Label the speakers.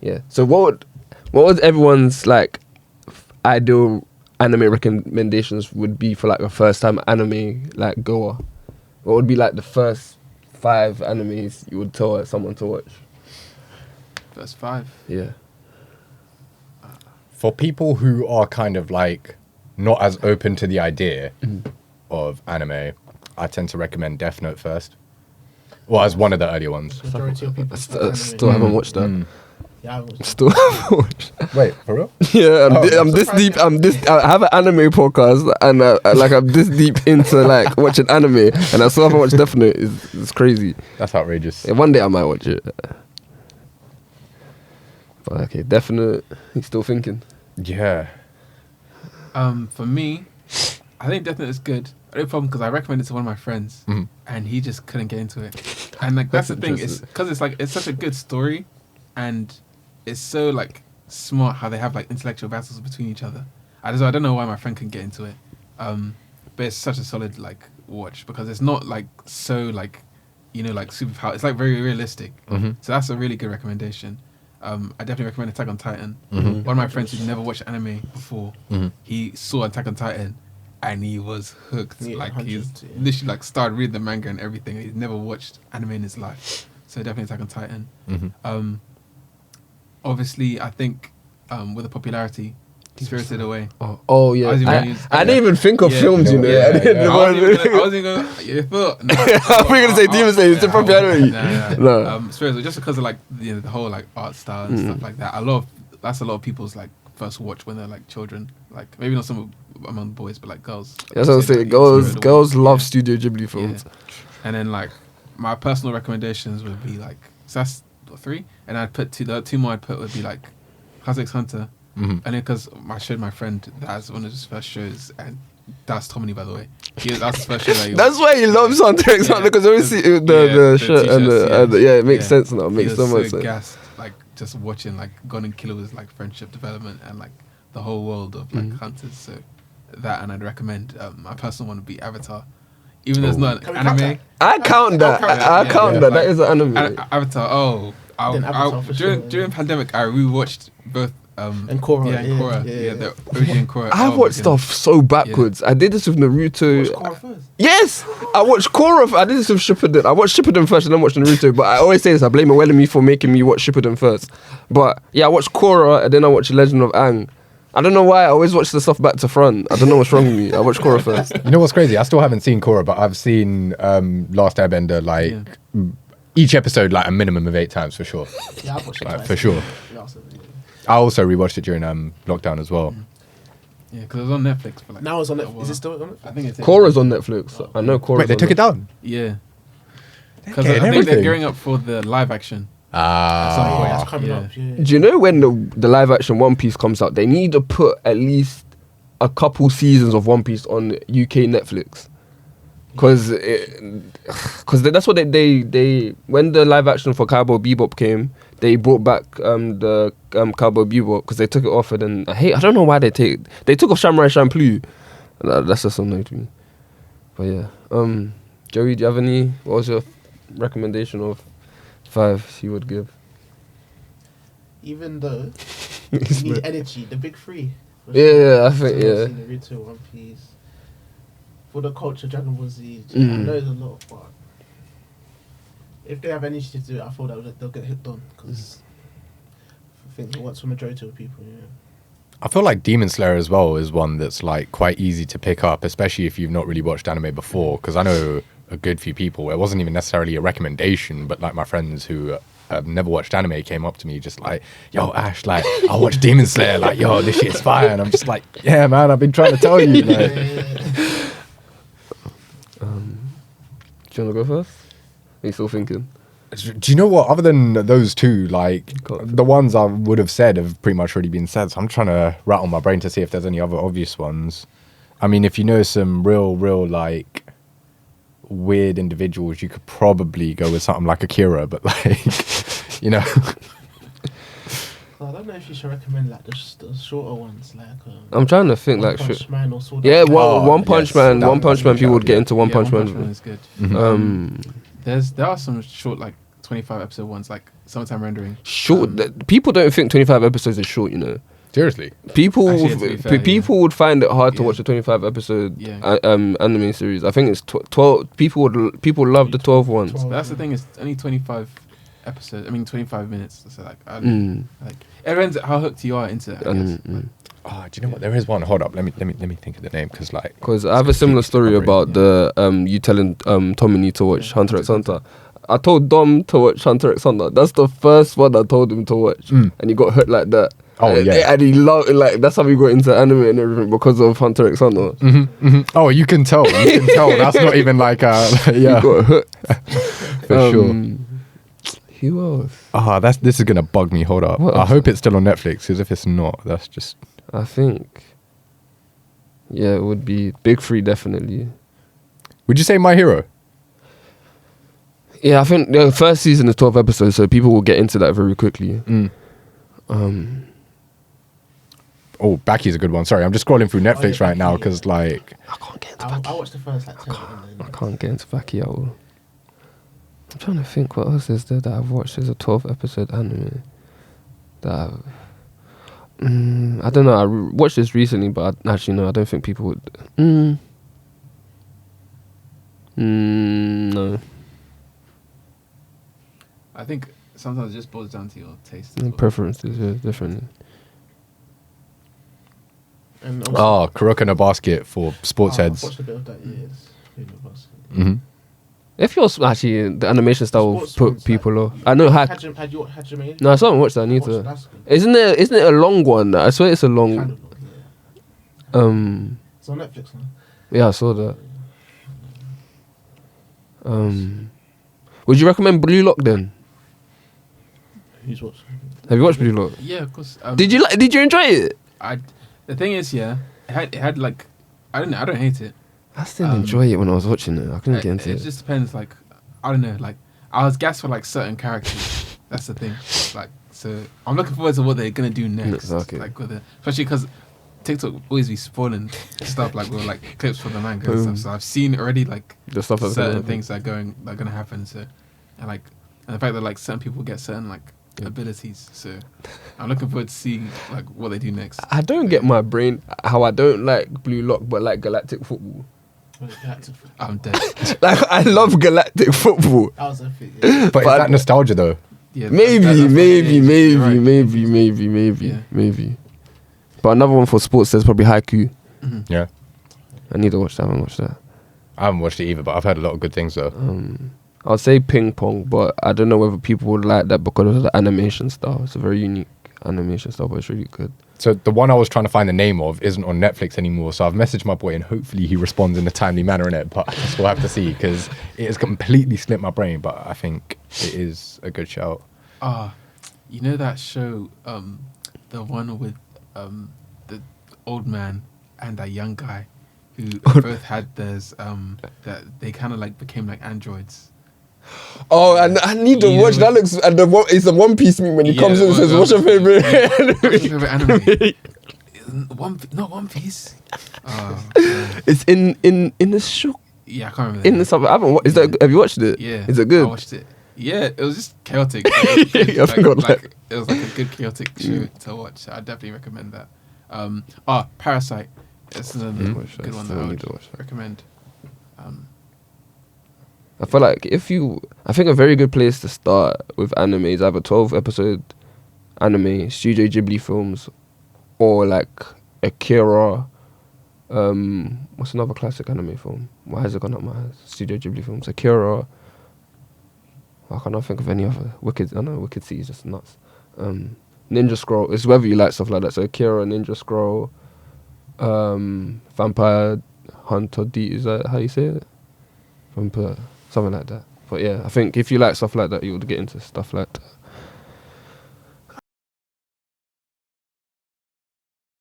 Speaker 1: Yeah. So what was everyone's like ideal anime recommendations would be for like a first time anime like goer? What would be like the first 5 animes you would tell someone to watch?
Speaker 2: First 5.
Speaker 1: Yeah.
Speaker 3: For people who are kind of like not as open to the idea of anime, I tend to recommend Death Note first. Well, as one of the earlier ones.
Speaker 4: Majority of people
Speaker 1: Still haven't watched that.
Speaker 4: Yeah, I was.
Speaker 1: Still haven't watched.
Speaker 3: Wait, for real?
Speaker 1: Yeah, I'm this deep. I have an anime podcast, and like I'm this deep into like watching anime, and I still haven't watched Death Note. It's crazy.
Speaker 3: That's outrageous.
Speaker 1: Yeah, one day I might watch it. But okay, Death Note. He's still thinking.
Speaker 3: Yeah.
Speaker 2: For me, I think Death Note is good. No problem, because I recommended it to one of my friends, and he just couldn't get into it. And like that's the thing, is because it's such a good story, and it's so like smart how they have like intellectual battles between each other. I don't know why my friend couldn't get into it, but it's such a solid like watch because it's not like so like like super power. It's like very realistic. So that's a really good recommendation. I definitely recommend Attack on Titan. One of my friends who never watched anime before, he saw Attack on Titan. And he was hooked.
Speaker 4: Yeah,
Speaker 2: like he's literally like started reading the manga and everything. He's never watched anime in his life, so definitely Attack on Titan. Obviously, I think with the popularity, Spirited Away.
Speaker 1: Oh yeah, I didn't even think of films. You know,
Speaker 2: I wasn't gonna. You thought? No,
Speaker 1: I was gonna say Demon Slayer. It's a popularity.
Speaker 2: No. Spirited, just because of like the whole like art style and stuff like that. That's a lot of people's like first watch when they're like children. Like maybe not some among boys, but like girls.
Speaker 1: That's what I'm saying. Girls love Studio Ghibli films.
Speaker 2: Yeah. And then like my personal recommendations would be like, so that's 3, and I'd put the 2 more I'd put would be like Hunter x Hunter, and then because I showed my friend that's one of his first shows, and that's Tommy, by the way. That's his first show.
Speaker 1: That's why he loves Hunter x Hunter, because obviously the shirt and it makes sense now. It makes so much sense.
Speaker 2: Gassed, like just watching like Gon and Killua's like friendship development and like the whole world of like hunters. So that, and I'd recommend my personal one would be Avatar. Even though it's not an anime.
Speaker 1: I count that. I count that. That is an anime.
Speaker 2: Avatar. During pandemic, I rewatched both.
Speaker 4: And Korra.
Speaker 2: Yeah, the original Korra.
Speaker 1: I watched stuff so backwards. I did this with Naruto.
Speaker 4: Watch Korra first.
Speaker 1: Yes, I watched Korra. I did this with Shippuden. I watched Shippuden first and then watched Naruto. But I always say this. I blame Awelemi for making me watch Shippuden first. But yeah, I watched Korra and then I watched Legend of Aang. I don't know why. I always watch the stuff back to front. I don't know what's wrong with me. I watched Korra first.
Speaker 3: You know what's crazy? I still haven't seen Korra, but I've seen Last Airbender each episode like a minimum of 8 times for sure.
Speaker 4: Yeah, I've watched it
Speaker 3: like, for sure. I also rewatched it during lockdown as well.
Speaker 2: Yeah, because it was on Netflix. For like
Speaker 4: now it's on Netflix. Is it still on Netflix?
Speaker 2: I think it's
Speaker 1: Korra's on Netflix. I know Korra's.
Speaker 3: Wait, they took it down?
Speaker 2: Yeah. Because I think they're gearing up for the live action.
Speaker 4: That's coming up. Yeah.
Speaker 1: Do you know when the live action One Piece comes out, they need to put at least a couple seasons of One Piece on UK Netflix? Because that's what they when the live action for Cowboy Bebop came, they brought back the Cowboy Bebop because they took it off, and then I don't know why they took off Samurai Champloo. That's just annoying to me. But yeah, Joey, do you have any? What was your recommendation of 5 you would give?
Speaker 4: Even though you need energy, the big 3.
Speaker 1: Yeah, I think
Speaker 4: Naruto, One Piece. For the culture, Dragon Ball Z. I know there's a lot, but if they have energy to do it, I thought that they'll get hit on, because I think it works for majority of people. Yeah.
Speaker 3: I feel like Demon Slayer as well is one that's like quite easy to pick up, especially if you've not really watched anime before. Because I know a good few people. It wasn't even necessarily a recommendation, but like my friends who have never watched anime came up to me just like, "Yo, Ash, like I watched Demon Slayer. Like, yo, this shit's fire." And I'm just like, "Yeah, man, I've been trying to tell you." Like.
Speaker 1: Do you want to go first? Are you still thinking?
Speaker 3: Do you know what? Other than those 2, like the ones I would have said have pretty much already been said. So I'm trying to rattle my brain to see if there's any other obvious ones. I mean, if you know some real like weird individuals, you could probably go with something like Akira. But like, you know.
Speaker 4: I don't know if you should recommend like the shorter ones, like
Speaker 1: I'm trying to think
Speaker 4: One
Speaker 1: like
Speaker 4: Punch Man or Sword
Speaker 1: yeah,
Speaker 4: Art.
Speaker 1: One Punch Man. One Punch Man. People would get into One Punch Man.
Speaker 2: One Punch Man is good. There are some short like 25 episode ones like summertime rendering.
Speaker 1: Short. People don't think 25 episodes is short. You know.
Speaker 3: Seriously.
Speaker 1: People,
Speaker 2: Actually, to be fair,
Speaker 1: people would find it hard to
Speaker 2: Yeah.
Speaker 1: watch a 25 episode
Speaker 2: Yeah.
Speaker 1: anime series. I think it's 12. People love the 12 ones.
Speaker 4: 12.
Speaker 2: But that's the thing, is only 25 episodes. I mean, 25 minutes. So like, like it depends how hooked you are into it. I guess.
Speaker 3: Oh, do you know what? There is one. Hold up. Let me think of the name, because like.
Speaker 1: Because I have a similar story
Speaker 3: covering,
Speaker 1: about the you telling Tommy to watch Hunter x Hunter. I told Dom to watch Hunter x Hunter. That's the first one I told him to watch, and he got hooked like that.
Speaker 3: Oh, yeah.
Speaker 1: And he loved, like, that's how we got into anime and everything, because of Hunter x Hunter.
Speaker 3: Oh, you can tell. You can tell. That's not even like
Speaker 1: He
Speaker 3: yeah.
Speaker 1: got hooked.
Speaker 3: For sure.
Speaker 1: Who else?
Speaker 3: This is gonna bug me. Hold up.
Speaker 1: What
Speaker 3: I
Speaker 1: else?
Speaker 3: hope it's still on Netflix, because if it's not, that's just.
Speaker 1: I think, yeah, it would be Big Three, definitely.
Speaker 3: Would you say My Hero?
Speaker 1: Yeah, I think the first season is 12 episodes, so people will get into that very quickly.
Speaker 3: Oh, Backy's a good one. Sorry, I'm just scrolling through Netflix right now,
Speaker 4: Baki.
Speaker 3: because like.
Speaker 1: I can't get into
Speaker 4: I
Speaker 1: Baki.
Speaker 4: watched the first like 10 and
Speaker 1: I
Speaker 4: then
Speaker 1: can't get into Baki at all. I'm trying to think what else is there that I've watched. There's a 12 episode anime that I've... I don't know. I watched this recently, but actually, no, I don't think people would... no.
Speaker 2: I think sometimes it just boils down to your taste. as well.
Speaker 1: Preferences, yeah, definitely.
Speaker 4: and
Speaker 3: Oh, Kuroko no Basket for sports
Speaker 4: I've
Speaker 3: heads.
Speaker 4: watched a bit of that. Yes.
Speaker 3: Mm-hmm.
Speaker 1: If you're actually, the animation style will
Speaker 4: Sports
Speaker 1: put
Speaker 4: ones,
Speaker 1: people
Speaker 4: like-
Speaker 1: off. I know Hack.
Speaker 4: Hajime?
Speaker 1: No, I still haven't watched that. I need
Speaker 4: Watched it,
Speaker 1: to.
Speaker 4: that's good.
Speaker 1: Isn't it a long one? I swear it's a long.
Speaker 4: Kind of long, yeah.
Speaker 1: Um.
Speaker 4: It's on Netflix now.
Speaker 1: Yeah, I saw that. Would you recommend Blue Lock then?
Speaker 4: Who's watched?
Speaker 1: Have you watched Blue Lock?
Speaker 2: Yeah, of course.
Speaker 1: Did you enjoy it?
Speaker 2: The thing is, yeah, it had like, I don't hate it.
Speaker 1: I still enjoy it when I was watching it. I couldn't get into
Speaker 2: It
Speaker 1: it.
Speaker 2: just depends. Like, I don't know. Like, I was gassed for like certain characters. That's the thing. Like, so I'm looking forward to what they're gonna do next.
Speaker 1: Okay.
Speaker 2: Like with especially because TikTok always be spoiling stuff like with like clips from the manga and stuff. So I've seen already like
Speaker 1: The stuff that's
Speaker 2: certain
Speaker 1: gonna
Speaker 2: things that are gonna happen. So and the fact that like certain people get certain like abilities. So I'm looking forward to seeing like what they do next.
Speaker 1: I don't get my brain how I don't like Blue Lock but like galactic football.
Speaker 2: I'm dead.
Speaker 1: Like, I love galactic football.
Speaker 4: That was a thing. Yeah.
Speaker 3: But is that nostalgia though?
Speaker 2: Yeah,
Speaker 1: Maybe,
Speaker 2: that's what it
Speaker 1: maybe,
Speaker 2: is.
Speaker 1: maybe,
Speaker 2: You're right.
Speaker 1: maybe,
Speaker 2: Yeah.
Speaker 1: maybe. But another one for sports says probably Haiku.
Speaker 3: Yeah.
Speaker 1: I need to watch that. I haven't watched that.
Speaker 3: I haven't watched it either, but I've heard a lot of good things though.
Speaker 1: I'll say ping pong, but I don't know whether people would like that because of the animation style. It's a very unique animation style, but it's really good.
Speaker 3: So the one I was trying to find the name of isn't on Netflix anymore. So I've messaged my boy and hopefully he responds in a timely manner in it. But I guess we'll have to see, because it has completely slipped my brain. But I think it is a good shout.
Speaker 2: You know that show, the one with the old man and that young guy who both had theirs, that they kind of like became like androids.
Speaker 1: Oh, and I need to
Speaker 2: You
Speaker 1: watch
Speaker 2: know-
Speaker 1: that. Looks and it's a One Piece meme when he
Speaker 2: Yeah,
Speaker 1: comes in and says, "What's your favorite?"
Speaker 2: What's your favorite anime? Not One Piece. Oh, man.
Speaker 1: It's in the show.
Speaker 2: Yeah, I can't remember. the
Speaker 1: In
Speaker 2: name.
Speaker 1: the sub. I haven't. Is that? Have you watched it?
Speaker 2: Yeah.
Speaker 1: Is it good?
Speaker 2: I watched it. Yeah, it was just chaotic. It was
Speaker 1: I forgot that.
Speaker 2: it was like a good chaotic show to watch. I definitely recommend that. Parasite. It's another
Speaker 1: Watch that.
Speaker 2: good one
Speaker 1: Still
Speaker 2: that I
Speaker 1: need
Speaker 2: would
Speaker 1: to watch that.
Speaker 2: recommend.
Speaker 1: I feel like I think a very good place to start with anime is either 12 episode anime, Studio Ghibli films, or like Akira. What's another classic anime film? Why has it gone up my ass? Studio Ghibli films, Akira. I cannot think of any other. I know Wicked City is just nuts. Ninja Scroll. It's whether you like stuff like that. So Akira, Ninja Scroll, Vampire Hunter D. Is that how you say it? Vampire, something like that. But yeah, I think if you like stuff like that, you would get into stuff like that.